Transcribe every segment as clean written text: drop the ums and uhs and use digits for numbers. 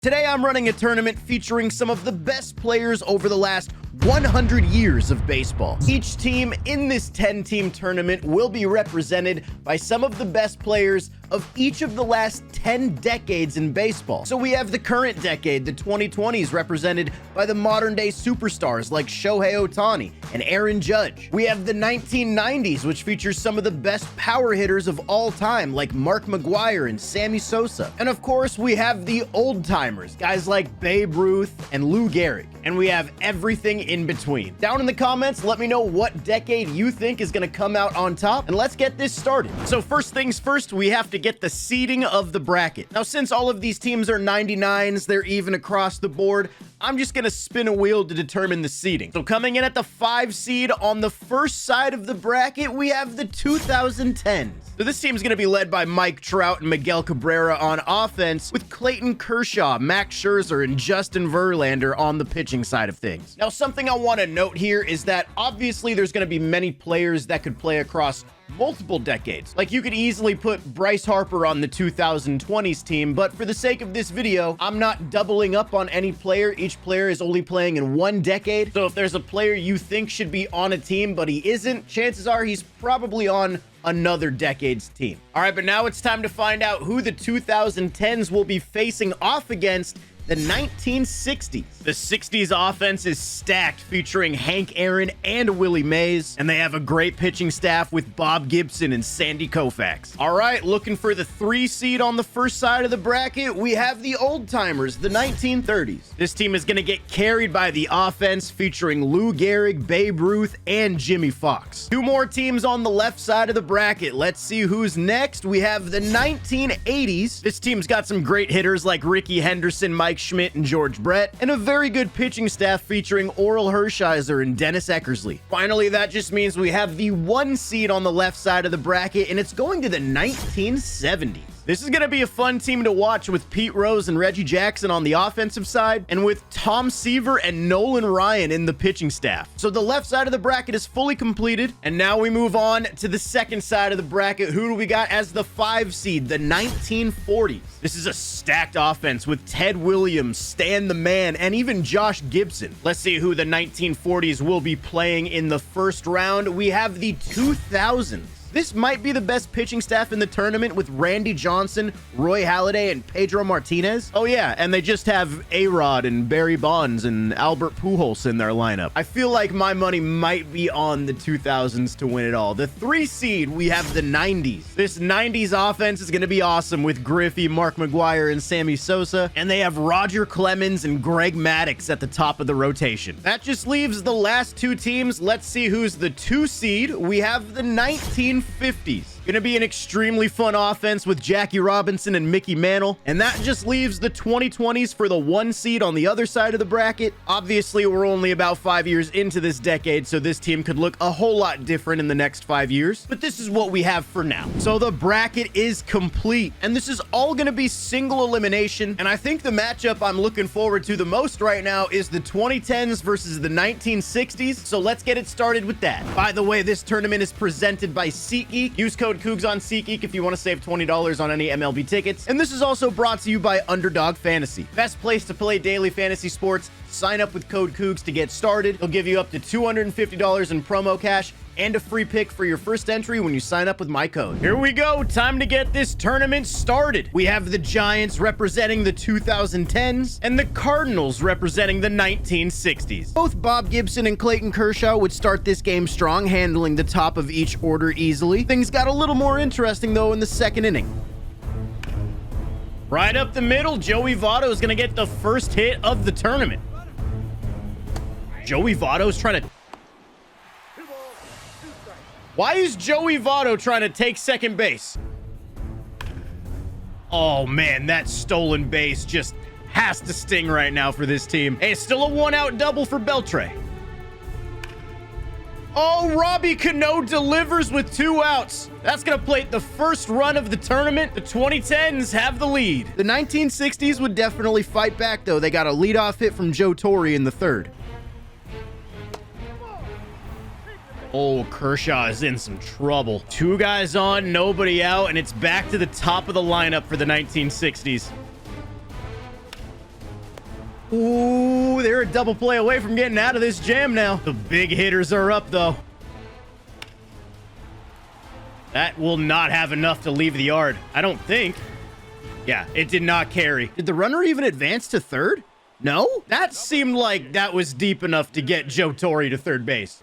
Today I'm running a tournament featuring some of the best players over the last 100 years of baseball. Each team in this 10-team tournament will be represented by some of the best players of each of the last 10 decades in baseball. So we have the current decade, the 2020s, represented by the modern-day superstars like Shohei Ohtani and Aaron Judge. We have the 1990s, which features some of the best power hitters of all time like Mark McGwire and Sammy Sosa. And of course, we have the old-timers, guys like Babe Ruth and Lou Gehrig. And we have everything in between. Down in the comments, let me know what decade you think is going to come out on top, and let's get this started. So first things first, we have to get the seeding of the bracket. Now, since all of these teams are 99s, they're even across the board, I'm just going to spin a wheel to determine the seeding. So coming in at the 5 seed on the first side of the bracket, we have the 2010s. So this team's going to be led by Mike Trout and Miguel Cabrera on offense, with Clayton Kershaw, Max Scherzer, and Justin Verlander on the pitching side of things. Now, something I want to note here is that obviously there's going to be many players that could play across multiple decades. Like, you could easily put Bryce Harper on the 2020s team, but for the sake of this video, I'm not doubling up on any player. Each player is only playing in one decade. So if there's a player you think should be on a team, but he isn't, chances are he's probably on another decade's team. All right, but now it's time to find out who the 2010s will be facing off against the 1960s. The 60s offense is stacked, featuring Hank Aaron and Willie Mays, and they have a great pitching staff with Bob Gibson and Sandy Koufax. All right, looking for the 3 seed on the first side of the bracket, we have the old-timers, the 1930s. This team is going to get carried by the offense, featuring Lou Gehrig, Babe Ruth, and Jimmy Fox. 2 more teams on the left side of the bracket. Let's see who's next. We have the 1980s. This team's got some great hitters like Ricky Henderson, Mike Schmidt, and George Brett, and a very good pitching staff featuring Oral Hershiser and Dennis Eckersley. Finally, that just means we have the 1 seed on the left side of the bracket, and it's going to the 1970s. This is going to be a fun team to watch, with Pete Rose and Reggie Jackson on the offensive side, and with Tom Seaver and Nolan Ryan in the pitching staff. So the left side of the bracket is fully completed, and now we move on to the second side of the bracket. Who do we got as the 5 seed? The 1940s. This is a stacked offense with Ted Williams, Stan the Man, and even Josh Gibson. Let's see who the 1940s will be playing in the first round. We have the 2000s. This might be the best pitching staff in the tournament, with Randy Johnson, Roy Halladay, and Pedro Martinez. Oh yeah, and they just have A-Rod and Barry Bonds and Albert Pujols in their lineup. I feel like my money might be on the 2000s to win it all. The 3 seed, we have the 90s. This 90s offense is going to be awesome, with Griffey, Mark McGwire, and Sammy Sosa, and they have Roger Clemens and Greg Maddux at the top of the rotation. That just leaves the last 2 teams. Let's see who's the 2 seed. We have the 1950s. Gonna be an extremely fun offense with Jackie Robinson and Mickey Mantle, and that just leaves the 2020s for the 1 seed on the other side of the bracket. Obviously, we're only about 5 years into this decade, so this team could look a whole lot different in the next 5 years, but this is what we have for now. So the bracket is complete, and this is all gonna be single elimination, and I think the matchup I'm looking forward to the most right now is the 2010s versus the 1960s, so let's get it started with that. By the way, this tournament is presented by SeatGeek. Use code Cougs on SeatGeek if you want to save $20 on any MLB tickets. And this is also brought to you by Underdog Fantasy. Best place to play daily fantasy sports. Sign up with code Cougs to get started. They'll give you up to $250 in promo cash and a free pick for your first entry when you sign up with my code. Here we go. Time to get this tournament started. We have the Giants representing the 2010s and the Cardinals representing the 1960s. Both Bob Gibson and Clayton Kershaw would start this game strong, handling the top of each order easily. Things got a little more interesting, though, in the second inning. Right up the middle, Joey Votto is going to get the first hit of the tournament. Joey Votto's trying to... Why is Joey Votto trying to take second base? Oh man, that stolen base just has to sting right now for this team. Hey, it's still a 1-out double for Beltre. Oh, Robbie Cano delivers with 2 outs. That's going to plate the first run of the tournament. The 2010s have the lead. The 1960s would definitely fight back, though. They got a leadoff hit from Joe Torre in the 3rd. Oh, Kershaw is in some trouble. 2 guys on, nobody out, and it's back to the top of the lineup for the 1960s. Ooh, they're a double play away from getting out of this jam now. The big hitters are up, though. That will not have enough to leave the yard, I don't think. Yeah, it did not carry. Did the runner even advance to third? No? That seemed like that was deep enough to get Joe Torre to third base.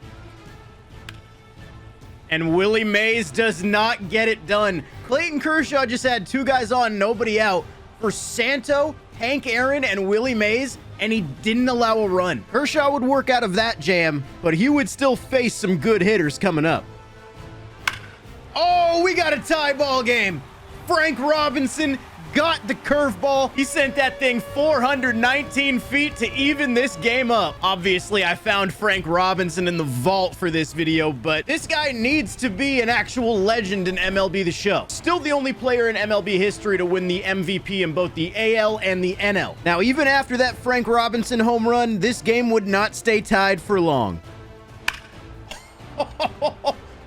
And Willie Mays does not get it done. Clayton Kershaw just had two guys on, nobody out. For Santo, Hank Aaron, and Willie Mays, and he didn't allow a run. Kershaw would work out of that jam, but he would still face some good hitters coming up. Oh, we got a tie ball game. Frank Robinson got the curveball. He sent that thing 419 feet to even this game up. Obviously, I found Frank Robinson in the vault for this video, but this guy needs to be an actual legend in MLB The Show. Still the only player in MLB history to win the MVP in both the AL and the NL. Now, even after that Frank Robinson home run, this game would not stay tied for long.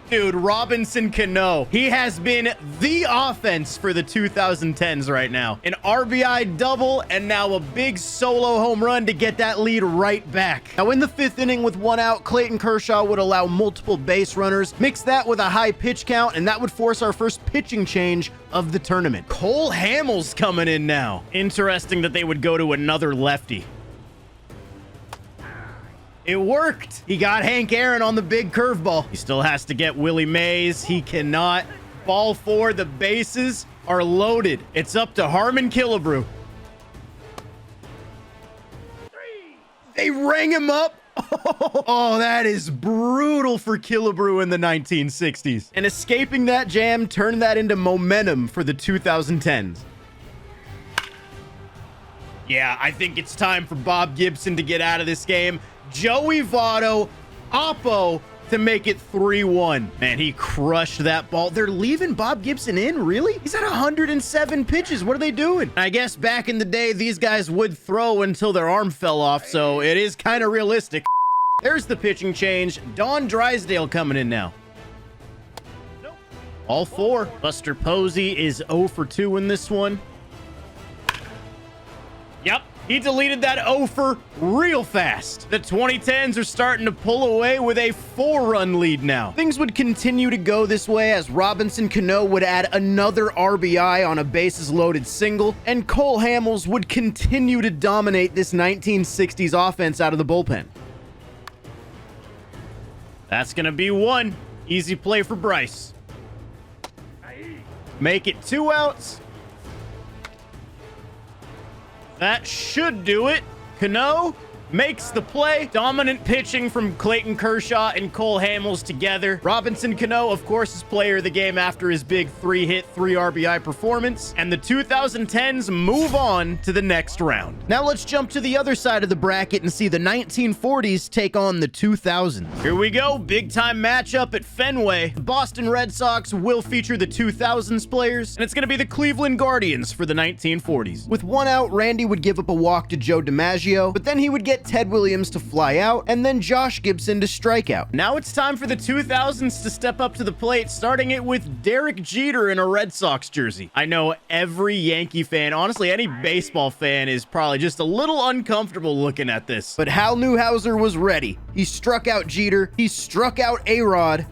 Dude, Robinson Cano, he has been the offense for the 2010s right now. An RBI double and now a big solo home run to get that lead right back. Now in the fifth inning with one out, Clayton Kershaw would allow multiple base runners, mix that with a high pitch count, and that would force our first pitching change of the tournament. Cole Hamels coming in now. Interesting that they would go to another lefty. It worked. He got Hank Aaron on the big curveball. He still has to get Willie Mays. He cannot. Ball four. The bases are loaded. It's up to Harmon Killebrew. They rang him up. Oh, that is brutal for Killebrew in the 1960s. And escaping that jam turned that into momentum for the 2010s. Yeah, I think it's time for Bob Gibson to get out of this game. Joey Votto, Oppo to make it 3-1. Man, he crushed that ball. They're leaving Bob Gibson in? Really? He's at 107 pitches. What are they doing? I guess back in the day, these guys would throw until their arm fell off, so it is kind of realistic. There's the pitching change. Don Drysdale coming in now. All four. Buster Posey is 0 for 2 in this one. Yep. He deleted that offer real fast. The 2010s are starting to pull away with a 4-run lead now. Things would continue to go this way as Robinson Cano would add another RBI on a bases-loaded single, and Cole Hamels would continue to dominate this 1960s offense out of the bullpen. That's going to be one. Easy play for Bryce. Make it 2 outs. That should do it. Cano makes the play. Dominant pitching from Clayton Kershaw and Cole Hamels together. Robinson Cano, of course, is player of the game after his big 3-hit, 3 RBI performance. And the 2010s move on to the next round. Now let's jump to the other side of the bracket and see the 1940s take on the 2000s. Here we go. Big time matchup at Fenway. The Boston Red Sox will feature the 2000s players, and it's going to be the Cleveland Guardians for the 1940s. With one out, Randy would give up a walk to Joe DiMaggio, but then he would get Ted Williams to fly out, and then Josh Gibson to strike out. Now it's time for the 2000s to step up to the plate, starting it with Derek Jeter in a Red Sox jersey. I know every Yankee fan, honestly, any baseball fan is probably just a little uncomfortable looking at this. But Hal Newhouser was ready. He struck out Jeter. He struck out A-Rod.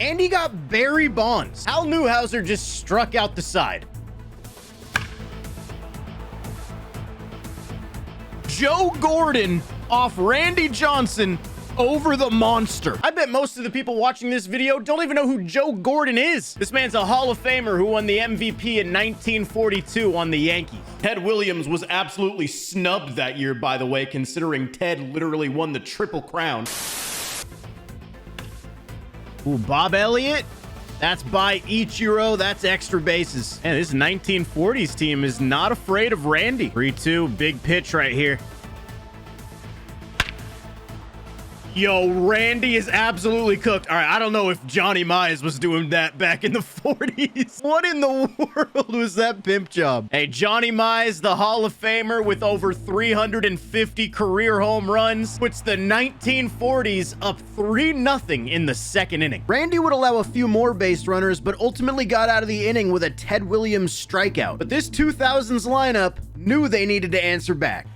And he got Barry Bonds. Hal Newhouser just struck out the side. Joe Gordon off Randy Johnson over the monster. I bet most of the people watching this video don't even know who Joe Gordon is. This man's a Hall of Famer who won the MVP in 1942 on the Yankees. Ted Williams was absolutely snubbed that year, by the way, considering Ted literally won the Triple Crown. Ooh, Bob Elliott. That's by Ichiro. That's extra bases. And this 1940s team is not afraid of Randy. 3-2, big pitch right here. Yo, Randy is absolutely cooked. All right, I don't know if Johnny Mize was doing that back in the 40s. What in the world was that pimp job? Hey, Johnny Mize, the Hall of Famer with over 350 career home runs, puts the 1940s up 3-0 in the second inning. Randy would allow a few more base runners, but ultimately got out of the inning with a Ted Williams strikeout. But this 2000s lineup knew they needed to answer back.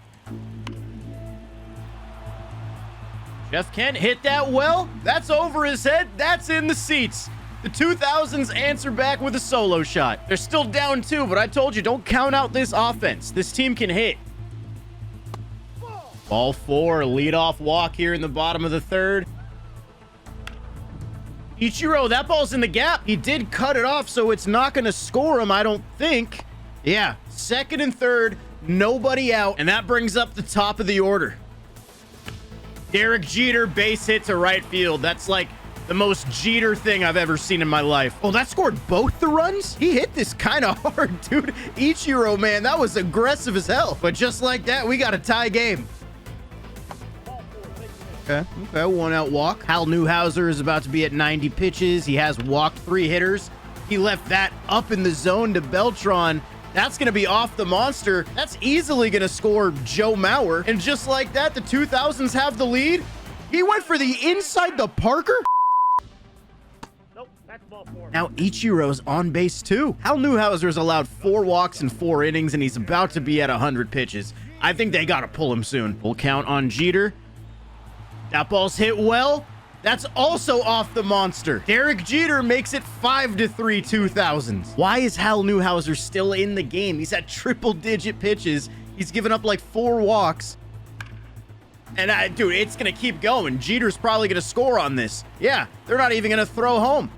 Jeff Kent hit that well. That's over his head. That's in the seats. The 2000s answer back with a solo shot. They're still down 2, but I told you, don't count out this offense. This team can hit. Ball 4, leadoff walk here in the bottom of the third. Ichiro, that ball's in the gap. He did cut it off, so it's not going to score him, I don't think. Yeah, second and third, nobody out, and that brings up the top of the order. Derek Jeter, base hit to right field. That's like the most Jeter thing I've ever seen in my life. Oh, that scored both the runs? He hit this kind of hard, dude. Ichiro, man, that was aggressive as hell. But just like that, we got a tie game. Okay, 1 out walk. Hal Newhouser is about to be at 90 pitches. He has walked 3 hitters. He left that up in the zone to Beltran. That's going to be off the monster. That's easily going to score Joe Mauer. And just like that, the 2000s have the lead. He went for the inside the Parker. Nope, that's ball 4. Now Ichiro's on base too. Hal Newhouser's allowed 4 walks in 4 innings, and he's about to be at 100 pitches. I think they got to pull him soon. Full count on Jeter. That ball's hit well. That's also off the monster. Derek Jeter makes it 5-3 2000s. Why is Hal Newhouser still in the game? He's at triple-digit pitches. He's given up like 4 walks. And dude, it's going to keep going. Jeter's probably going to score on this. Yeah, they're not even going to throw home.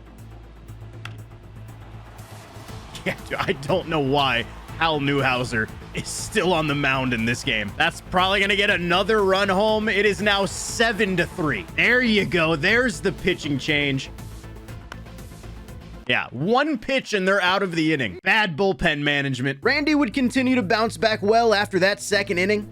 Yeah, dude, I don't know why Hal Newhouser is still on the mound in this game. That's probably going to get another run home. It is now 7-3. There you go. There's the pitching change. Yeah, 1 pitch and they're out of the inning. Bad bullpen management. Randy would continue to bounce back well after that second inning.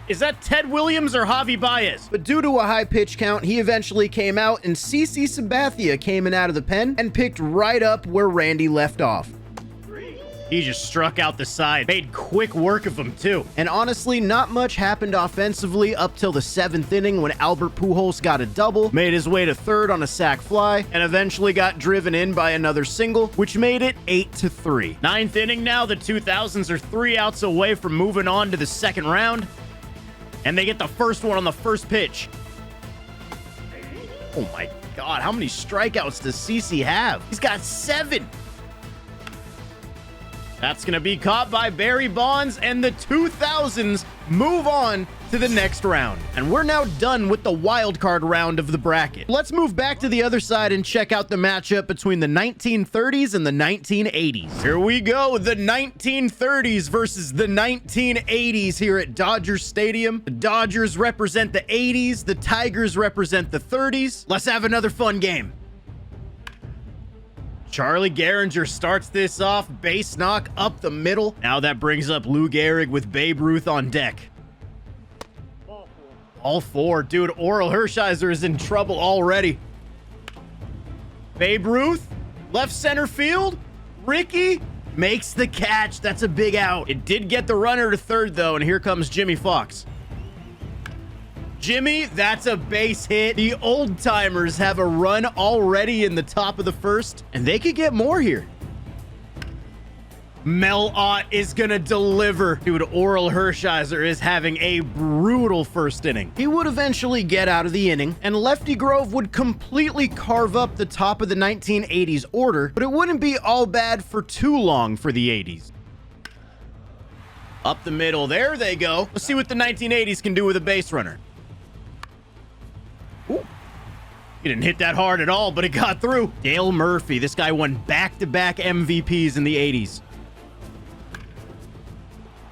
Is that Ted Williams or Javi Baez? But due to a high pitch count, he eventually came out, and CC Sabathia came in out of the pen and picked right up where Randy left off. He just struck out the side. Made quick work of him, too. And honestly, not much happened offensively up till the 7th inning when Albert Pujols got a double, made his way to third on a sac fly, and eventually got driven in by another single, which made it 8-3. 9th inning now, the 2000s are 3 outs away from moving on to the second round. And they get the first one on the first pitch. Oh my God, how many strikeouts does CC have? He's got 7. That's going to be caught by Barry Bonds, and the 2000s move on to the next round. And we're now done with the wild card round of the bracket. Let's move back to the other side and check out the matchup between the 1930s and the 1980s. Here we go, the 1930s versus the 1980s here at Dodger Stadium. The Dodgers represent the 80s, the Tigers represent the 30s. Let's have another fun game. Charlie Gehringer starts this off, base knock up the middle. Now that brings up Lou Gehrig with Babe Ruth on deck. Ball 4. Dude, Oral Hershiser is in trouble already. Babe Ruth, left center field. Ricky makes the catch. That's a big out. It did get the runner to third, though, and here comes Jimmy Fox. Jimmy, that's a base hit. The old timers have a run already in the top of the first, and they could get more here. Mel Ott is gonna deliver. Dude, Oral Hershiser is having a brutal first inning. He would eventually get out of the inning, and Lefty Grove would completely carve up the top of the 1980s order, but it wouldn't be all bad for too long for the 80s. Up the middle, there they go. Let's see what the 1980s can do with a base runner. Ooh. He didn't hit that hard at all, but it got through. Dale Murphy, this guy won back-to-back MVPs in the 80s.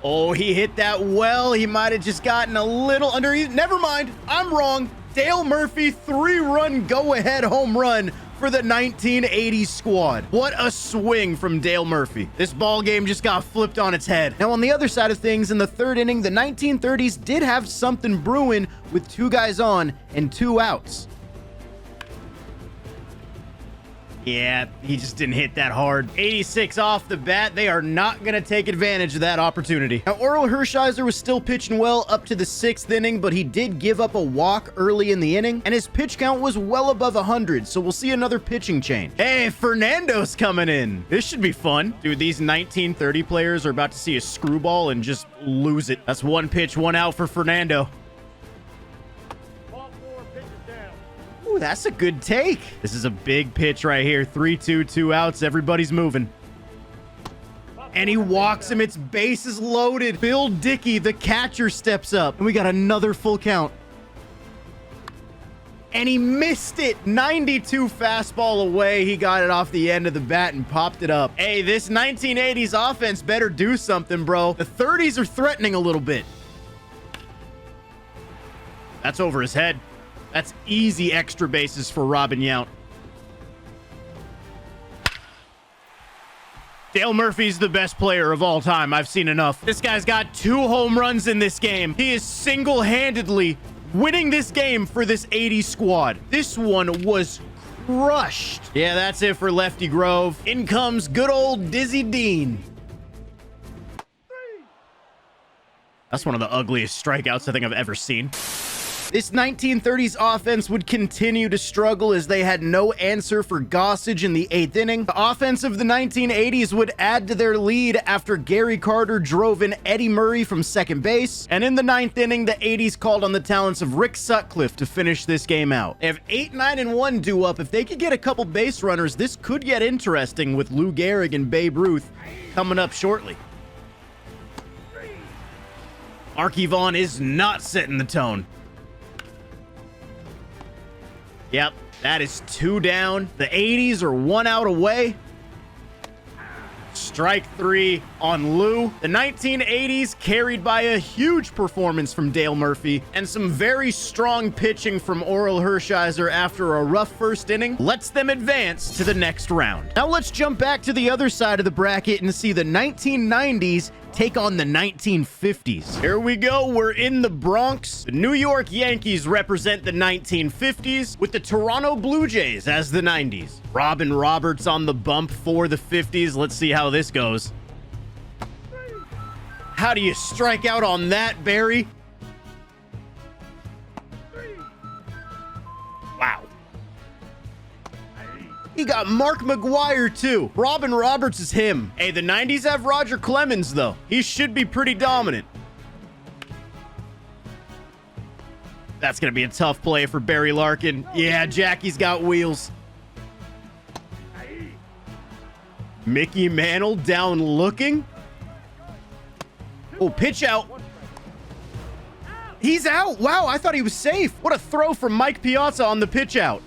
Oh, he hit that well. He might have just gotten a little under. Never mind, I'm wrong. Dale Murphy, 3-run go-ahead home run for the 1980s squad. What a swing from Dale Murphy. This ball game just got flipped on its head. Now, on the other side of things, in the third inning, the 1930s did have something brewing with 2 guys on and 2 outs. Yeah, he just didn't hit that hard. 86 off the bat. They are not going to take advantage of that opportunity. Now, Orel Hershiser was still pitching well up to the 6th inning, but he did give up a walk early in the inning, and his pitch count was well above 100, so we'll see another pitching change. Hey, Fernando's coming in. This should be fun. Dude, these 1930 players are about to see a screwball and just lose it. That's 1 pitch, 1 out for Fernando. Ooh, that's a good take. This is a big pitch right here. 3-2, 2 outs. Everybody's moving. And he walks him. It's bases loaded. Bill Dickey, the catcher, steps up. And we got another full count. And he missed it. 92 fastball away. He got it off the end of the bat and popped it up. Hey, this 1980s offense better do something, bro. The 30s are threatening a little bit. That's over his head. That's easy extra bases for Robin Yount. Dale Murphy's the best player of all time. I've seen enough. This guy's got 2 home runs in this game. He is single-handedly winning this game for this 80s squad. This one was crushed. Yeah, that's it for Lefty Grove. In comes good old Dizzy Dean. That's one of the ugliest strikeouts I think I've ever seen. This 1930s offense would continue to struggle as they had no answer for Gossage in the 8th inning. The offense of the 1980s would add to their lead after Gary Carter drove in Eddie Murray from second base. And in the 9th inning, the 80s called on the talents of Rick Sutcliffe to finish this game out. They have 8, 9, and 1 due up. If they could get a couple base runners, this could get interesting with Lou Gehrig and Babe Ruth coming up shortly. Marky Vaughn is not setting the tone. Yep, that is 2 down. The 80s are 1 out away. Strike 3 on Lou. The 1980s carried by a huge performance from Dale Murphy and some very strong pitching from Orel Hershiser after a rough first inning lets them advance to the next round. Now let's jump back to the other side of the bracket and see the 1990s take on the 1950s. Here we go. We're in the Bronx. The New York Yankees represent the 1950s with the Toronto Blue Jays as the 90s. Robin Roberts on the bump for the 50s. Let's see how this goes. How do you strike out on that, Barry? Wow. He got Mark McGwire, too. Robin Roberts is him. Hey, the 90s have Roger Clemens, though. He should be pretty dominant. That's going to be a tough play for Barry Larkin. Yeah, Jackie's got wheels. Mickey Mantle down looking. Oh, pitch out. He's out. Wow, I thought he was safe. What a throw from Mike Piazza on the pitch out.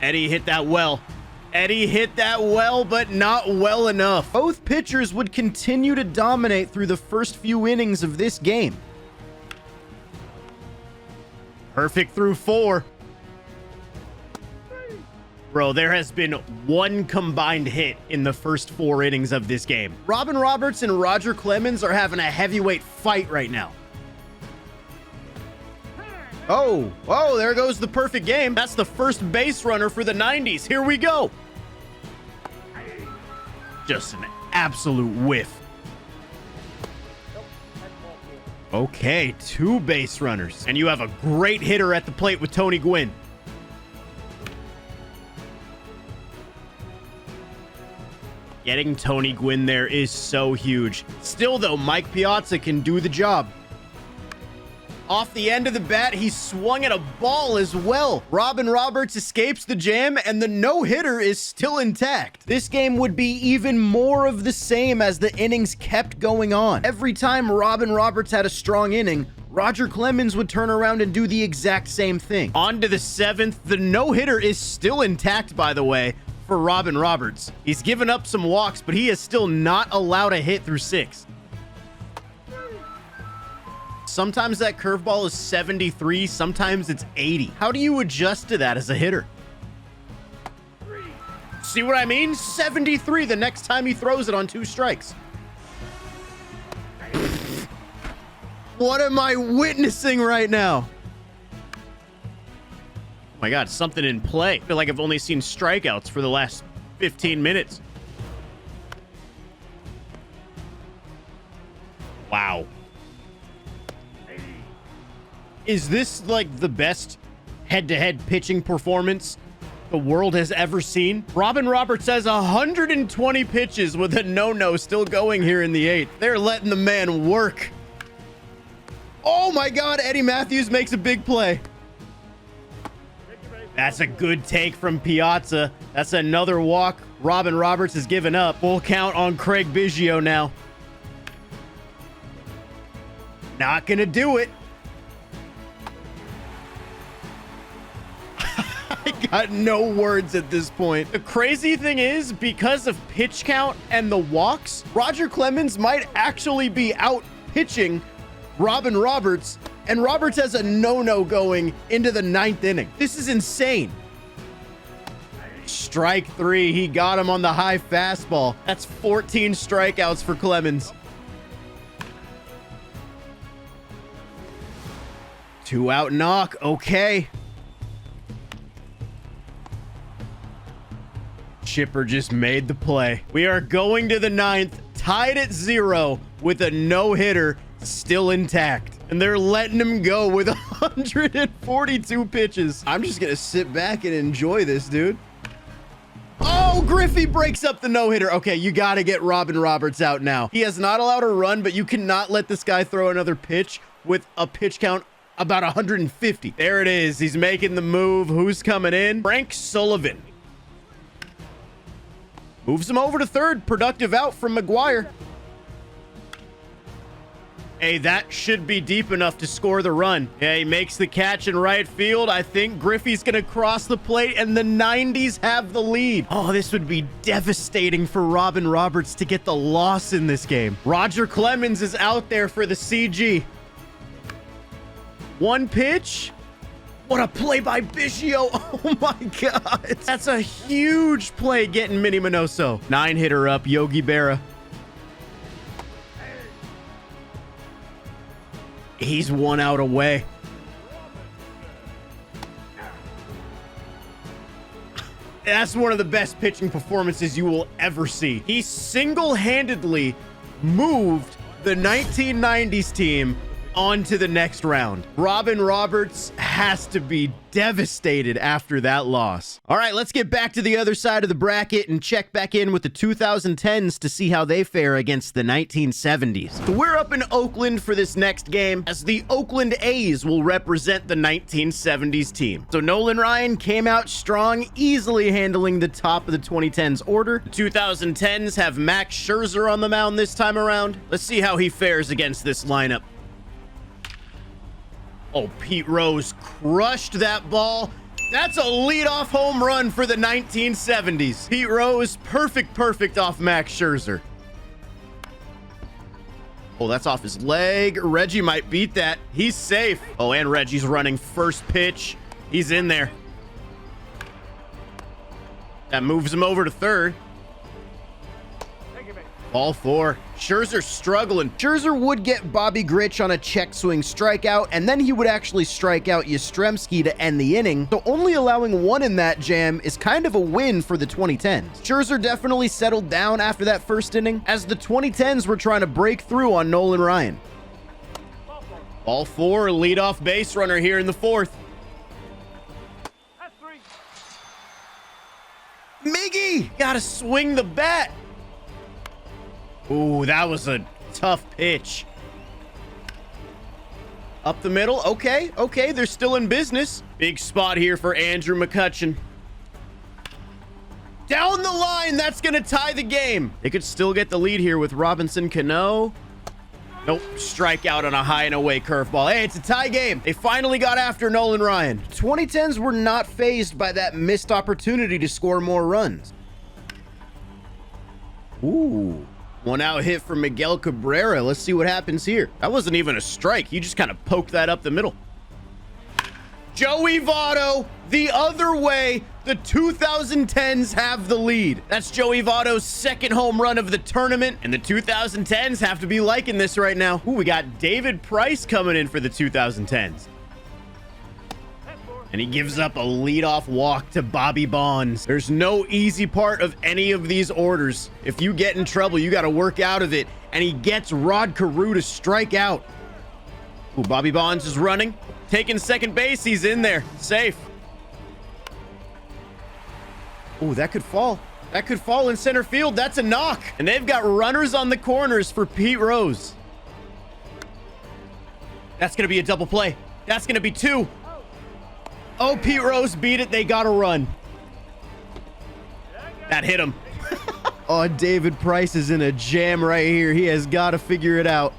Eddie hit that well. Eddie hit that well, but not well enough. Both pitchers would continue to dominate through the first few innings of this game. Perfect through 4. Bro, there has been 1 combined hit in the first 4 innings of this game. Robin Roberts and Roger Clemens are having a heavyweight fight right now. Oh, there goes the perfect game. That's the first base runner for the 90s. Here we go. Just an absolute whiff. Okay, 2 base runners. And you have a great hitter at the plate with Tony Gwynn. Getting Tony Gwynn there is so huge. Still, though, Mike Piazza can do the job. Off the end of the bat, he swung at a ball as well. Robin Roberts escapes the jam, and the no-hitter is still intact. This game would be even more of the same as the innings kept going on. Every time Robin Roberts had a strong inning, Roger Clemens would turn around and do the exact same thing. On to the 7th. The no-hitter is still intact, by the way, for Robin Roberts. He's given up some walks, but he is still not allowed a hit through 6. Sometimes that curveball is 73, sometimes it's 80. How do you adjust to that as a hitter? See what I mean? 73 the next time he throws it on 2 strikes. What am I witnessing right now? Oh my God, something in play. I feel like I've only seen strikeouts for the last 15 minutes. Wow. Is this like the best head-to-head pitching performance the world has ever seen? Robin Roberts has 120 pitches with a no-no still going here in the 8th. They're letting the man work. Oh my God, Eddie Matthews makes a big play. That's a good take from Piazza. That's another walk Robin Roberts has given up. Full count on Craig Biggio now. Not gonna do it. I got no words at this point. The crazy thing is, because of pitch count and the walks, Roger Clemens might actually be out pitching Robin Roberts, and Roberts has a no-no going into the 9th inning. This is insane. Strike 3. He got him on the high fastball. That's 14 strikeouts for Clemens. 2-out knock. Okay. Chipper just made the play. We are going to the 9th, tied at 0 with a no-hitter still intact. And they're letting him go with 142 pitches. I'm just going to sit back and enjoy this, dude. Oh, Griffey breaks up the no-hitter. Okay, you got to get Robin Roberts out now. He has not allowed a run, but you cannot let this guy throw another pitch with a pitch count about 150. There it is. He's making the move. Who's coming in? Frank Sullivan. Moves him over to third. Productive out from McGuire. Hey, that should be deep enough to score the run. Yeah, he makes the catch in right field. I think Griffey's going to cross the plate, and the 90s have the lead. Oh, this would be devastating for Robin Roberts to get the loss in this game. Roger Clemens is out there for the CG. One pitch. What a play by Biggio. Oh my God. That's a huge play getting Minnie Minoso. 9-hitter up, Yogi Berra. He's 1 out away. That's one of the best pitching performances you will ever see. He single-handedly moved the 1990s team onto the next round. Robin Roberts has to be devastated after that loss. All right, let's get back to the other side of the bracket and check back in with the 2010s to see how they fare against the 1970s. So we're up in Oakland for this next game, as the Oakland A's will represent the 1970s team. So Nolan Ryan came out strong, easily handling the top of the 2010s order. The 2010s have Max Scherzer on the mound this time around. Let's see how he fares against this lineup. Oh, Pete Rose crushed that ball. That's a leadoff home run for the 1970s. Pete Rose, perfect off Max Scherzer. Oh, that's off his leg. Reggie might beat that. He's safe. Oh, and Reggie's running first pitch. He's in there. That moves him over to third. Ball 4. Scherzer struggling. Scherzer would get Bobby Grich on a check swing strikeout, and then he would actually strike out Yastrzemski to end the inning. So only allowing 1 in that jam is kind of a win for the 2010s. Scherzer definitely settled down after that first inning, as the 2010s were trying to break through on Nolan Ryan. Ball 4, leadoff base runner here in the 4th. Miggy! Gotta swing the bat. Ooh, that was a tough pitch. Up the middle. Okay, they're still in business. Big spot here for Andrew McCutchen. Down the line, that's going to tie the game. They could still get the lead here with Robinson Cano. Nope, strikeout on a high and away curveball. Hey, it's a tie game. They finally got after Nolan Ryan. 2010s were not fazed by that missed opportunity to score more runs. Ooh. One out hit from Miguel Cabrera. Let's see what happens here. That wasn't even a strike. He just kind of poked that up the middle. Joey Votto the other way. The 2010s have the lead. That's Joey Votto's second home run of the tournament, and the 2010s have to be liking this right now. Ooh, we got David Price coming in for the 2010s. And he gives up a leadoff walk to Bobby Bonds. There's no easy part of any of these orders. If you get in trouble, you got to work out of it. And he gets Rod Carew to strike out. Ooh, Bobby Bonds is running, taking second base. He's in there, safe. Ooh, that could fall. That could fall in center field. That's a knock. And they've got runners on the corners for Pete Rose. That's going to be a double play. That's going to be two. Oh, Pete Rose beat it. They got to run. That hit him. Oh, David Price is in a jam right here. He has got to figure it out.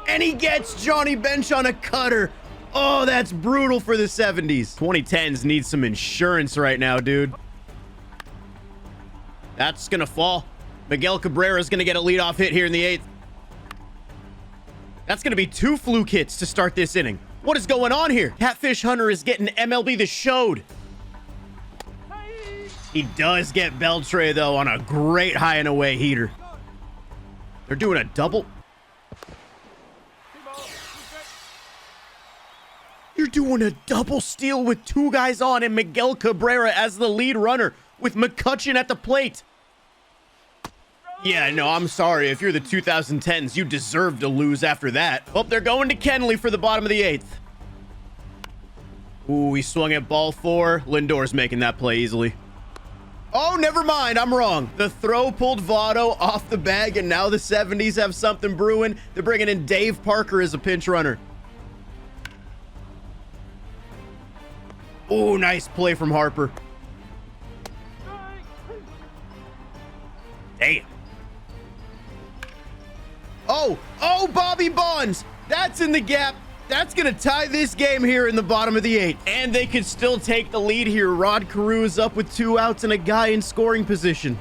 And he gets Johnny Bench on a cutter. Oh, that's brutal for the 70s. 2010s need some insurance right now, dude. That's going to fall. Miguel Cabrera is going to get a leadoff hit here in the 8th. That's going to be two fluke hits to start this inning. What is going on here? Catfish Hunter is getting MLB The Showed. He does get Beltre, though, on a great high and away heater. They're doing a double. You're doing a double steal with two guys on and Miguel Cabrera as the lead runner with McCutchen at the plate. Yeah, no, I'm sorry. If you're the 2010s, you deserve to lose after that. Oh, they're going to Kenley for the bottom of the 8th. Ooh, he swung at ball 4. Lindor's making that play easily. Oh, never mind. I'm wrong. The throw pulled Votto off the bag, and now the 70s have something brewing. They're bringing in Dave Parker as a pinch runner. Oh, nice play from Harper. Damn. Oh, Bobby Bonds. That's in the gap. That's going to tie this game here in the bottom of the 8th. And they could still take the lead here. Rod Carew is up with 2 outs and a guy in scoring position.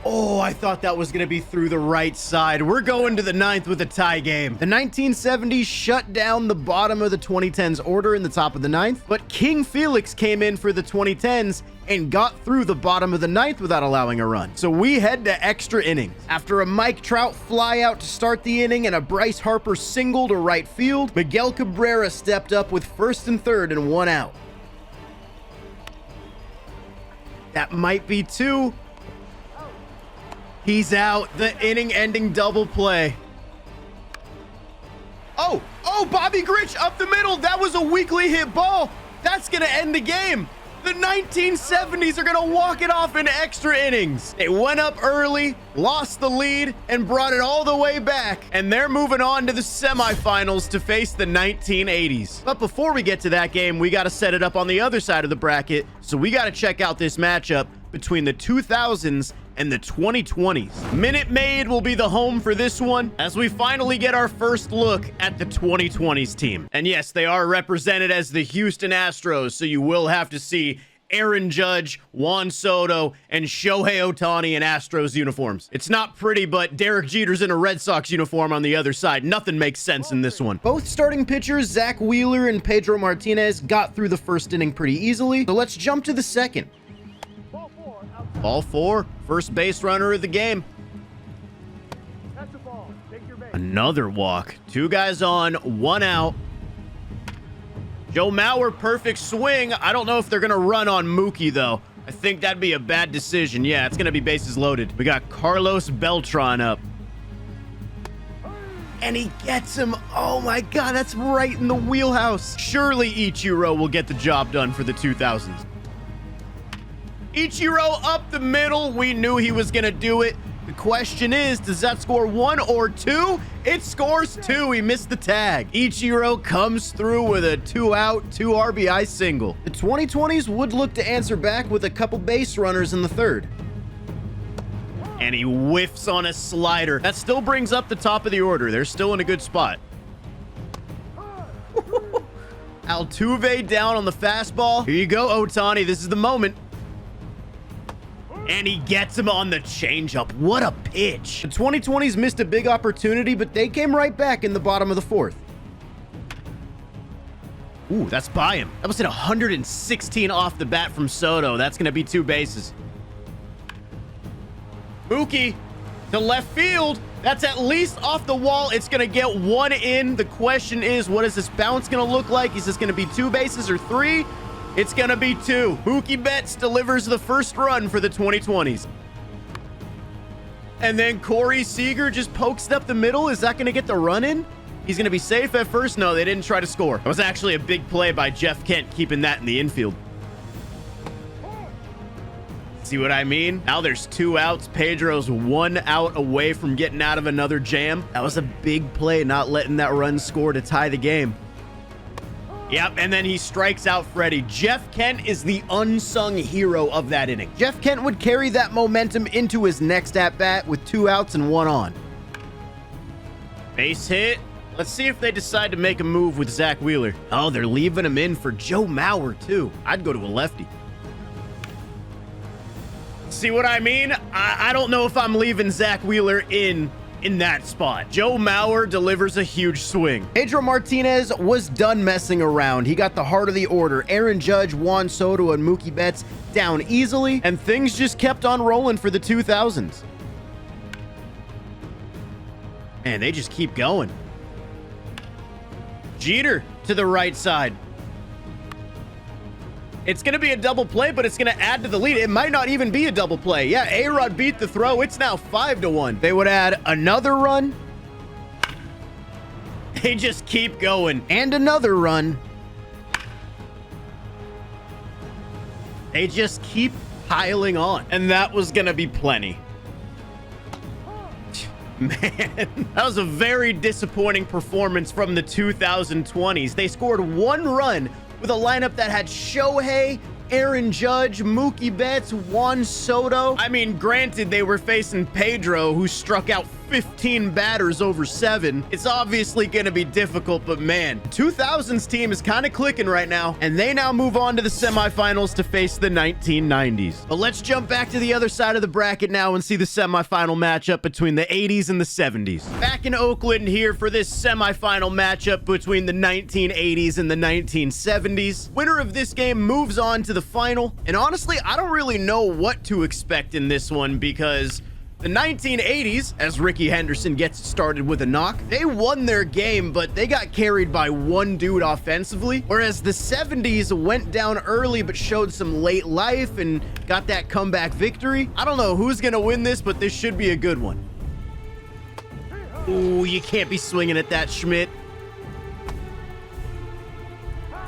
Oh, I thought that was going to be through the right side. We're going to the 9th with a tie game. The 1970s shut down the bottom of the 2010s order in the top of the 9th, but King Felix came in for the 2010s and got through the bottom of the 9th without allowing a run. So we head to extra innings. After a Mike Trout fly out to start the inning and a Bryce Harper single to right field, Miguel Cabrera stepped up with first and third and 1 out. That might be 2. He's out. The inning-ending double play. Oh, Bobby Grich up the middle. That was a weakly hit ball. That's going to end the game. The 1970s are going to walk it off in extra innings. They went up early, lost the lead, and brought it all the way back. And they're moving on to the semifinals to face the 1980s. But before we get to that game, we got to set it up on the other side of the bracket. So we got to check out this matchup between the 2000s and the 2020s. Minute Maid will be the home for this one as we finally get our first look at the 2020s team. And yes, they are represented as the Houston Astros, so you will have to see Aaron Judge, Juan Soto, and Shohei Ohtani in Astros uniforms. It's not pretty, but Derek Jeter's in a Red Sox uniform on the other side. Nothing makes sense in this one. Both starting pitchers, Zach Wheeler and Pedro Martinez, got through the first inning pretty easily, so let's jump to the second. Ball 4, first base runner of the game. That's the ball. Take your base. Another walk. 2 guys on, 1 out. Joe Mauer, perfect swing. I don't know if they're going to run on Mookie, though. I think that'd be a bad decision. Yeah, it's going to be bases loaded. We got Carlos Beltran up. And he gets him. Oh, my God, that's right in the wheelhouse. Surely Ichiro will get the job done for the 2000s. Ichiro up the middle. We knew he was going to do it. The question is, does that score 1 or 2? It scores 2. He missed the tag. Ichiro comes through with a 2-out, 2 RBI single. The 2020s would look to answer back with a couple base runners in the 3rd. And he whiffs on a slider. That still brings up the top of the order. They're still in a good spot. Altuve down on the fastball. Here you go, Ohtani. This is the moment. And he gets him on the changeup. What a pitch. The 2020s missed a big opportunity, but they came right back in the bottom of the fourth. Ooh, that's by him. That was at 116 off the bat from Soto. That's going to be 2 bases. Mookie to left field. That's at least off the wall. It's going to get 1 in. The question is, what is this bounce going to look like? Is this going to be 2 bases or 3? It's going to be 2. Mookie Betts delivers the first run for the 2020s. And then Corey Seager just pokes it up the middle. Is that going to get the run in? He's going to be safe at first. No, they didn't try to score. That was actually a big play by Jeff Kent, keeping that in the infield. See what I mean? Now there's 2 outs. Pedro's 1 out away from getting out of another jam. That was a big play, not letting that run score to tie the game. Yep, and then he strikes out Freddie. Jeff Kent is the unsung hero of that inning. Jeff Kent would carry that momentum into his next at-bat with 2 outs and 1 on. Base hit. Let's see if they decide to make a move with Zach Wheeler. Oh, they're leaving him in for Joe Mauer, too. I'd go to a lefty. See what I mean? I don't know if I'm leaving Zach Wheeler in that spot. Joe Mauer delivers a huge swing. Pedro Martinez was done messing around. He got the heart of the order. Aaron Judge, Juan Soto, and Mookie Betts down easily, and things just kept on rolling for the 2000s. Man, they just keep going. Jeter to the right side. It's going to be a double play, but it's going to add to the lead. It might not even be a double play. Yeah, A-Rod beat the throw. It's now 5-1. They would add another run. They just keep going. And another run. They just keep piling on. And that was going to be plenty. Man, that was a very disappointing performance from the 2020s. They scored 1 run with a lineup that had Shohei, Aaron Judge, Mookie Betts, Juan Soto. I mean, granted, they were facing Pedro, who struck out 15 batters over 7. It's obviously going to be difficult, but man, 2000s team is kind of clicking right now, and they now move on to the semifinals to face the 1990s. But let's jump back to the other side of the bracket now and see the semifinal matchup between the 80s and the 70s. Back in Oakland here for this semifinal matchup between the 1980s and the 1970s. Winner of this game moves on to the final, and honestly, I don't really know what to expect in this one because the 1980s, as Ricky Henderson gets started with a knock, they won their game, but they got carried by 1 dude offensively, whereas the 70s went down early but showed some late life and got that comeback victory. I don't know who's gonna win this, but this should be a good one. Ooh, you can't be swinging at that, Schmidt.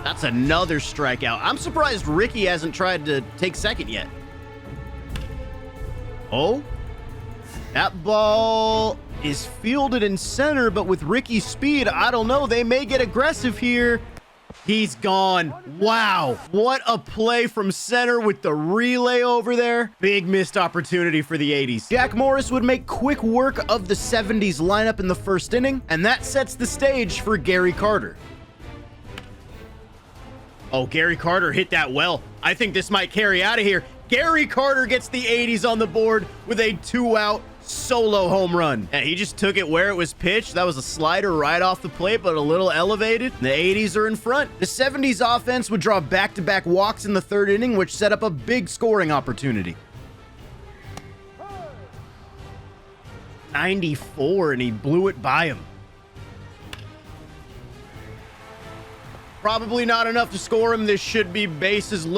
That's another strikeout. I'm surprised Ricky hasn't tried to take second yet. Oh, that ball is fielded in center, but with Ricky's speed, I don't know. They may get aggressive here. He's gone. Wow. What a play from center with the relay over there. Big missed opportunity for the 80s. Jack Morris would make quick work of the 70s lineup in the first inning, and that sets the stage for Gary Carter. Oh, Gary Carter hit that well. I think this might carry out of here. Gary Carter gets the 80s on the board with a 2-out solo home run. And he just took it where it was pitched. That was a slider right off the plate, but a little elevated. The 80s are in front. The 70s offense would draw back-to-back walks in the 3rd inning, which set up a big scoring opportunity. 94, and he blew it by him. Probably not enough to score him. This should be bases.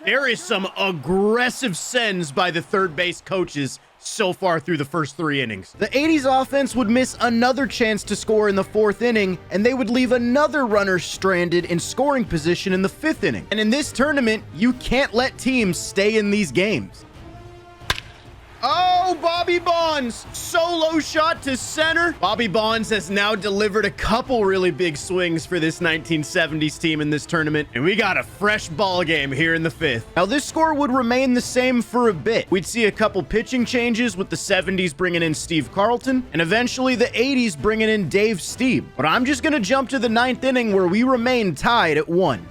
There is some aggressive sends by the third base coaches so far through the first 3 innings. The 80s offense would miss another chance to score in the 4th inning, and they would leave another runner stranded in scoring position in the 5th inning. And in this tournament, you can't let teams stay in these games. Oh, Bobby Bonds, solo shot to center. Bobby Bonds has now delivered a couple really big swings for this 1970s team in this tournament, and we got a fresh ball game here in the 5th. Now, this score would remain the same for a bit. We'd see a couple pitching changes with the 70s bringing in Steve Carlton, and eventually the 80s bringing in Dave Stieb. But I'm just going to jump to the 9th inning where we remain tied at 1.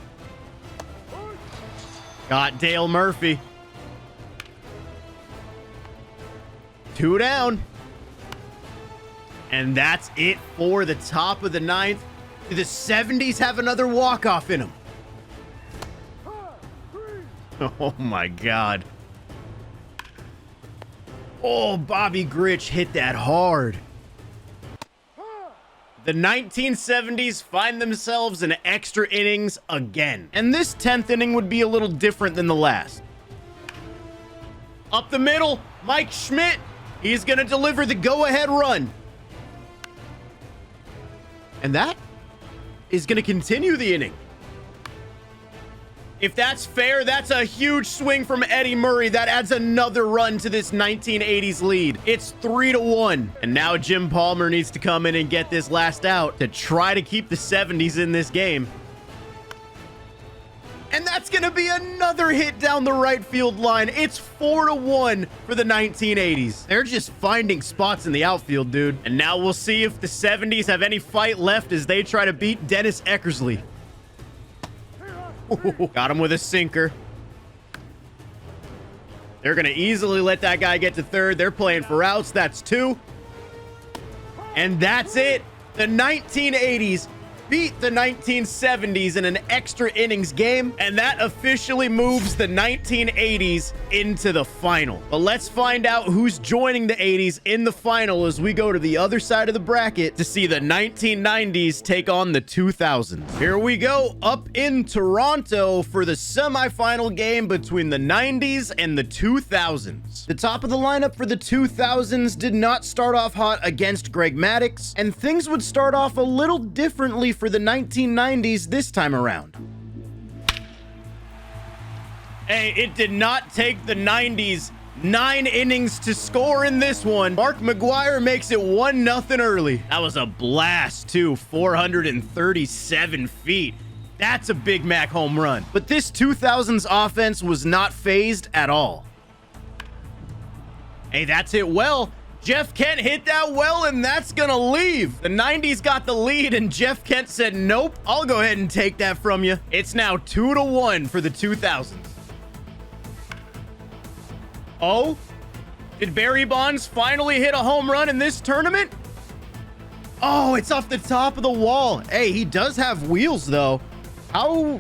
Got Dale Murphy. 2 down. And that's it for the top of the 9th. Do the 70s have another walk-off in them? Oh my God. Oh, Bobby Grich hit that hard. The 1970s find themselves in extra innings again. And this 10th inning would be a little different than the last. Up the middle, Mike Schmidt. He's going to deliver the go-ahead run. And that is going to continue the inning. If that's fair, that's a huge swing from Eddie Murray. That adds another run to this 1980s lead. It's 3-1. And now Jim Palmer needs to come in and get this last out to try to keep the 70s in this game. And that's going to be another hit down the right field line. It's 4-1 for the 1980s. They're just finding spots in the outfield, dude. And now we'll see if the 70s have any fight left as they try to beat Dennis Eckersley. Got him with a sinker. They're going to easily let that guy get to third. They're playing for outs. That's 2. And that's it. The 1980s beat the 1970s in an extra innings game, and that officially moves the 1980s into the final. But let's find out who's joining the 80s in the final as we go to the other side of the bracket to see the 1990s take on the 2000s. Here we go, up in Toronto for the semifinal game between the 90s and the 2000s. The top of the lineup for the 2000s did not start off hot against Greg Maddux, and things would start off a little differently for the 1990s this time around. Hey, it did not take the 90s 9 innings to score in this one. Mark McGwire makes it 1-0 early. That was a blast too, 437 feet. That's a Big Mac home run. But this 2000s offense was not phased at all. Hey, that's hit well. Jeff Kent hit that well, and that's gonna leave. The 90s got the lead, and Jeff Kent said, nope, I'll go ahead and take that from you. It's now 2-1 for the 2000s. Oh, did Barry Bonds finally hit a home run in this tournament? Oh, it's off the top of the wall. Hey, he does have wheels, though. How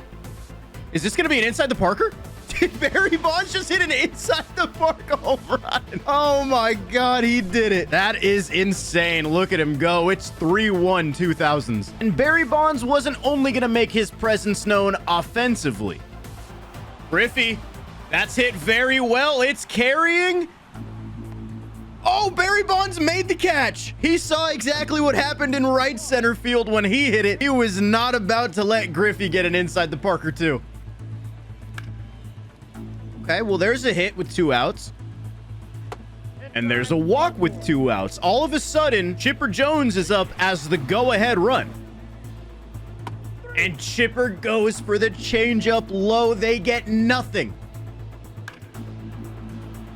is this gonna be an inside the Parker? Did Barry Bonds just hit an inside the park home run? Oh my God, he did it. That is insane. Look at him go. It's 3-1 2000s. And Barry Bonds wasn't only going to make his presence known offensively. Griffey, that's hit very well. It's carrying. Oh, Barry Bonds made the catch. He saw exactly what happened in right center field when he hit it. He was not about to let Griffey get an inside the Parker too. Okay, well, there's a hit with 2 outs. And there's a walk with 2 outs. All of a sudden, Chipper Jones is up as the go-ahead run. And Chipper goes for the changeup low. They get nothing.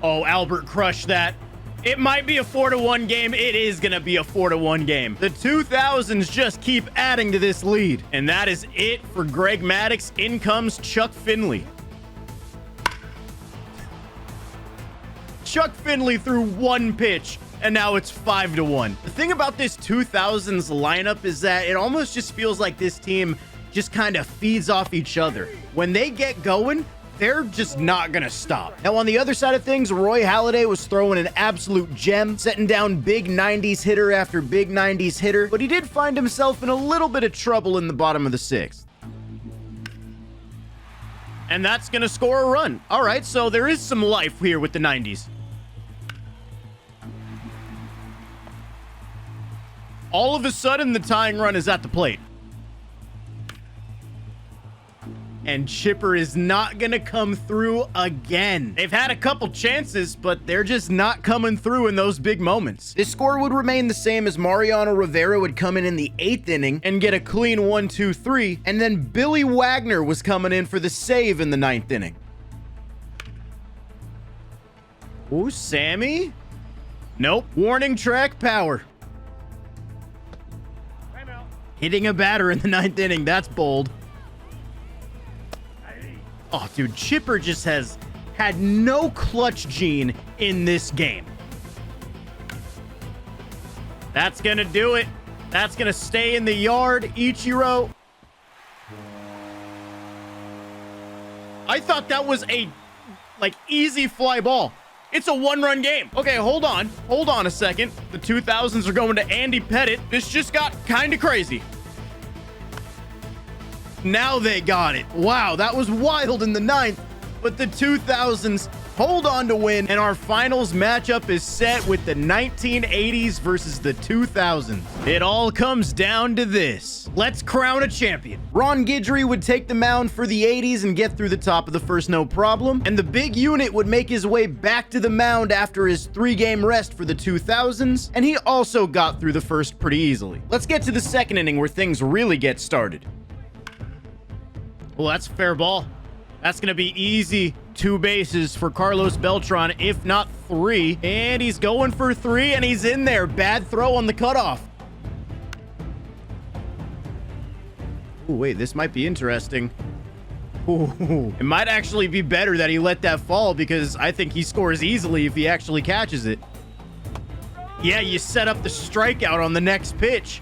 Oh, Albert crushed that. It might be a 4-1 game. It is going to be a 4-1 game. The 2000s just keep adding to this lead. And that is it for Greg Maddux. In comes Chuck Finley. Chuck Finley threw 1 pitch, and now it's 5-1. The thing about this 2000s lineup is that it almost just feels like this team just kind of feeds off each other. When they get going, they're just not gonna stop. Now, on the other side of things, Roy Halladay was throwing an absolute gem, setting down big 90s hitter after big 90s hitter, but he did find himself in a little bit of trouble in the bottom of the 6th. And that's gonna score a run. All right, so there is some life here with the 90s. All of a sudden, the tying run is at the plate. And Chipper is not going to come through again. They've had a couple chances, but they're just not coming through in those big moments. This score would remain the same as Mariano Rivera would come in the 8th inning and get a clean 1-2-3. And then Billy Wagner was coming in for the save in the 9th inning. Ooh, Sammy? Nope. Warning track power. Hitting a batter in the 9th inning. That's bold. Oh, dude, Chipper just has had no clutch gene in this game. That's going to do it. That's going to stay in the yard. Ichiro. I thought that was a, like, easy fly ball. It's a one-run game. Okay, hold on. Hold on a second. The 2000s are going to Andy Pettit. This just got kind of crazy. Now they got it. Wow, that was wild in the 9th. But the 2000s hold on to win. And our finals matchup is set with the 1980s versus the 2000s. It all comes down to this. Let's crown a champion. Ron Guidry would take the mound for the 80s and get through the top of the first no problem. And the big unit would make his way back to the mound after his 3-game rest for the 2000s. And he also got through the first pretty easily. Let's get to the second inning where things really get started. Well, that's a fair ball. That's going to be easy. 2 bases for Carlos Beltran, if not 3. And he's going for 3, and he's in there. Bad throw on the cutoff. Oh, wait, this might be interesting. Ooh, it might actually be better that he let that fall because I think he scores easily if he actually catches it. Yeah, you set up the strikeout on the next pitch.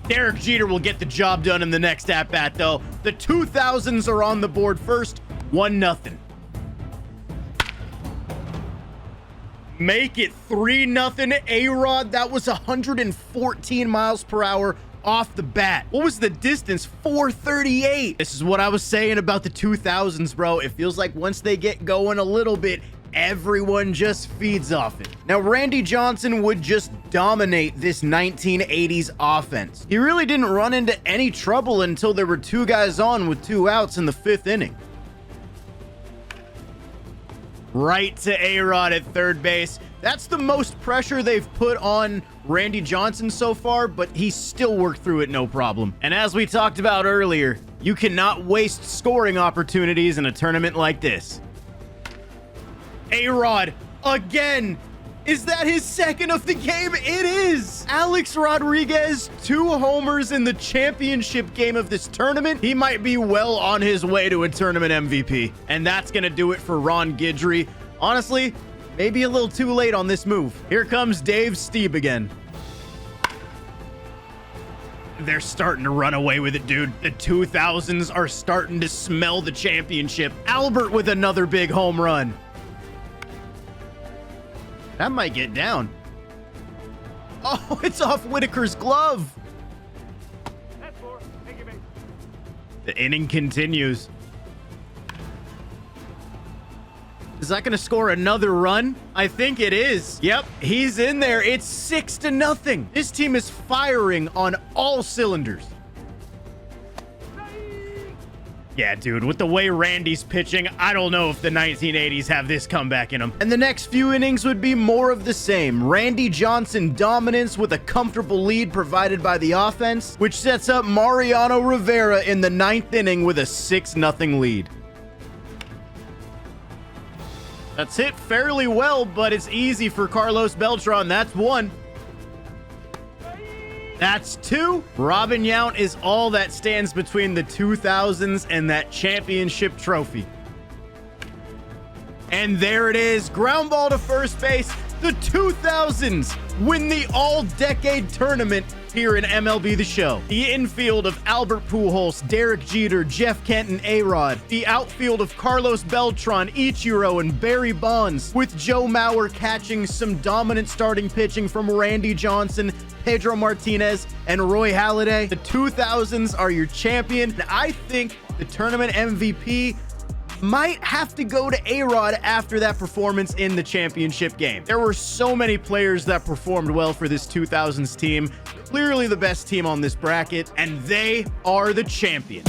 Derek Jeter will get the job done in the next at-bat, though. The 2000s are on the board first, 1-0. Make it 3-0. A-Rod, that was 114 miles per hour off the bat. What was the distance? 438. This is what I was saying about the 2000s, bro. It feels like once they get going a little bit, everyone just feeds off it. Now, Randy Johnson would just dominate this 1980s offense. He really didn't run into any trouble until there were 2 guys on with 2 outs in the 5th inning. Right to A-Rod at third base. That's the most pressure they've put on Randy Johnson so far, but he still worked through it no problem. And as we talked about earlier, you cannot waste scoring opportunities in a tournament like this. A-Rod again. Is that his second of the game? It is. Alex Rodriguez, 2 homers in the championship game of this tournament. He might be well on his way to a tournament MVP. And that's going to do it for Ron Guidry. Honestly, maybe a little too late on this move. Here comes Dave Stieb again. They're starting to run away with it, dude. The 2000s are starting to smell the championship. Albert with another big home run. That might get down. Oh, it's off Whitaker's glove. That's 4. Take your base. The inning continues. Is that going to score another run? I think it is. Yep, he's in there. It's 6-0. This team is firing on all cylinders. Yeah, dude, with the way Randy's pitching, I don't know if the 1980s have this comeback in them. And the next few innings would be more of the same. Randy Johnson dominance with a comfortable lead provided by the offense, which sets up Mariano Rivera in the 9th inning with a 6-0 lead. That's hit fairly well, but it's easy for Carlos Beltran. That's 1. That's 2. Robin Yount is all that stands between the 2000s and that championship trophy. And there it is. Ground ball to first base. The 2000s win the all-decade tournament here in MLB The Show. The infield of Albert Pujols, Derek Jeter, Jeff Kent, and A-Rod. The outfield of Carlos Beltran, Ichiro, and Barry Bonds, with Joe Mauer catching some dominant starting pitching from Randy Johnson, Pedro Martinez, and Roy Halladay. The 2000s are your champion, and I think the tournament MVP might have to go to A-Rod after that performance in the championship game. There were so many players that performed well for this 2000s team. Clearly the best team on this bracket, and they are the champion.